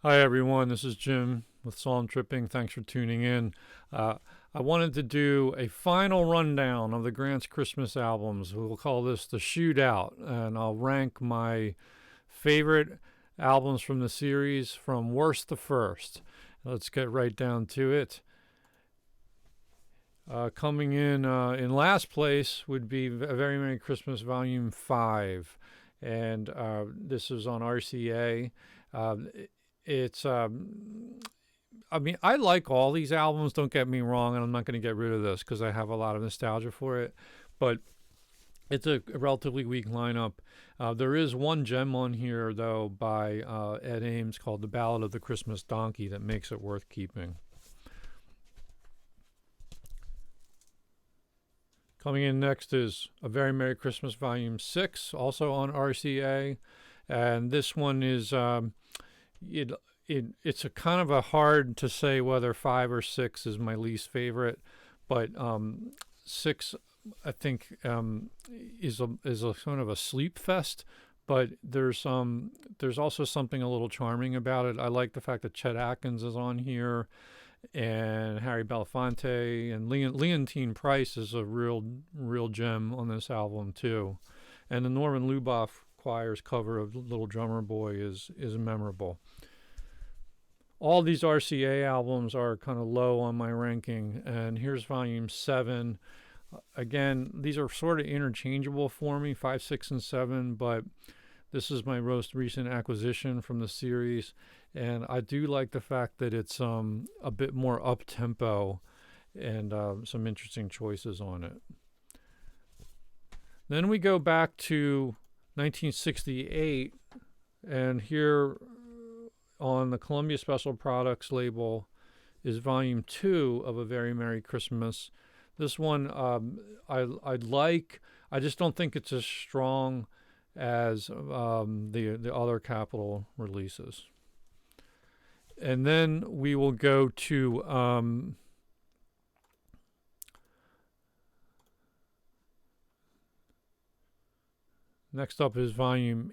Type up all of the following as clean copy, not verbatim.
Hi, everyone. This is Jim with Psalm Tripping. Thanks for tuning in. I wanted to do a final rundown of the Grant's Christmas albums. We'll call this the shootout, and I'll rank my favorite albums from the series from worst to first. Let's get right down to it. Coming in last place would be A Very Merry Christmas Volume 5. And this is on RCA. Uh, it's I mean, I like all these albums, don't get me wrong, and I'm not going to get rid of this because I have a lot of nostalgia for it, but it's a relatively weak lineup. There is one gem on here, though, by Ed Ames called The Ballad of the Christmas Donkey that makes it worth keeping. Coming in next is A Very Merry Christmas Volume 6, also on RCA, and this one is it, it's a kind of a hard to say whether 5 or 6 is my least favorite, but 6 I think is a kind of a sleep fest. But there's also something a little charming about it. I like the fact that Chet Atkins is on here, and Harry Belafonte and Leontine Price is a real gem on this album too, and the Norman Luboff Choir's cover of Little Drummer Boy is memorable. All these RCA albums are kind of low on my ranking, and here's Volume 7. Again, these are sort of interchangeable for me, 5, 6, and 7, but this is my most recent acquisition from the series, and I do like the fact that it's a bit more up tempo and some interesting choices on it. Then we go back to 1968, and here on the Columbia Special Products label is Volume 2 of A Very Merry Christmas. This one I like. I just don't think it's as strong as the other Capitol releases. And then we will go to next up is Volume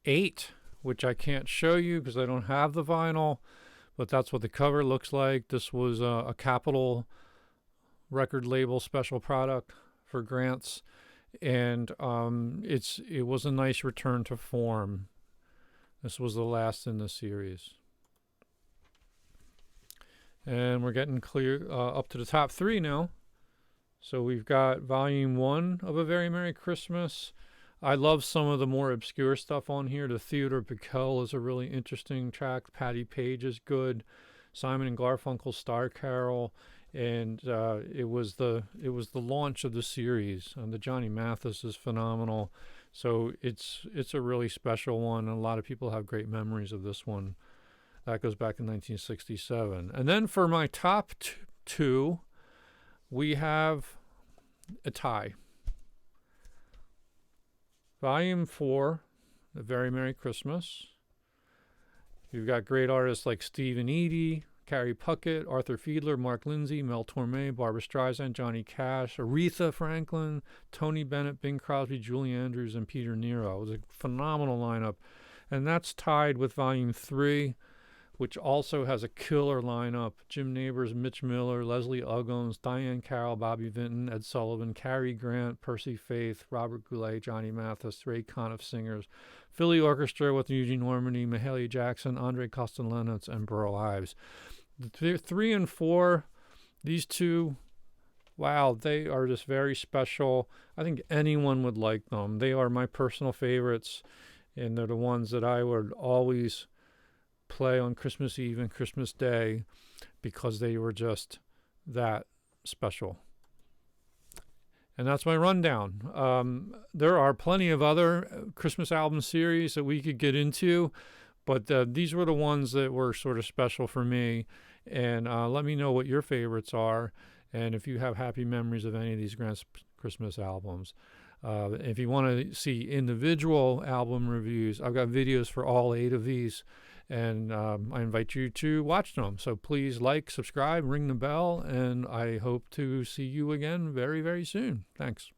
8, which I can't show you because I don't have the vinyl, but that's what the cover looks like. This was a Capitol record label special product for Grants, and it was a nice return to form. This was the last in the series. And we're getting clear up to the top 3 now. So we've got Volume 1 of A Very Merry Christmas. I love some of the more obscure stuff on here. The Theodore Bikel is a really interesting track. Patty Page is good. Simon and Garfunkel's Star Carol, and it was the launch of the series. And the Johnny Mathis is phenomenal. So it's a really special one. And a lot of people have great memories of this one. That goes back in 1967. And then for my top 2, we have a tie. Volume 4, A Very Merry Christmas. You've got great artists like Stephen Eady, Carrie Puckett, Arthur Fiedler, Mark Lindsay, Mel Torme, Barbra Streisand, Johnny Cash, Aretha Franklin, Tony Bennett, Bing Crosby, Julie Andrews, and Peter Nero. It was a phenomenal lineup. And that's tied with Volume 3, which also has a killer lineup. Jim Nabors, Mitch Miller, Leslie Uggams, Diane Carroll, Bobby Vinton, Ed Sullivan, Cary Grant, Percy Faith, Robert Goulet, Johnny Mathis, Ray Conniff Singers, Philly Orchestra with Eugene Ormandy, Mahalia Jackson, Andre Kostelanetz, and Burl Ives. The 3 and 4, these two, wow, they are just very special. I think anyone would like them. They are my personal favorites, and they're the ones that I would always play on Christmas Eve and Christmas Day because they were just that special. And that's my rundown. There are plenty of other Christmas album series that we could get into, but these were the ones that were sort of special for me. And let me know what your favorites are, and if you have happy memories of any of these Grant's Christmas albums. If you want to see individual album reviews, I've got videos for all 8 of these, and I invite you to watch them. So please like, subscribe, ring the bell, and I hope to see you again very, very soon. Thanks.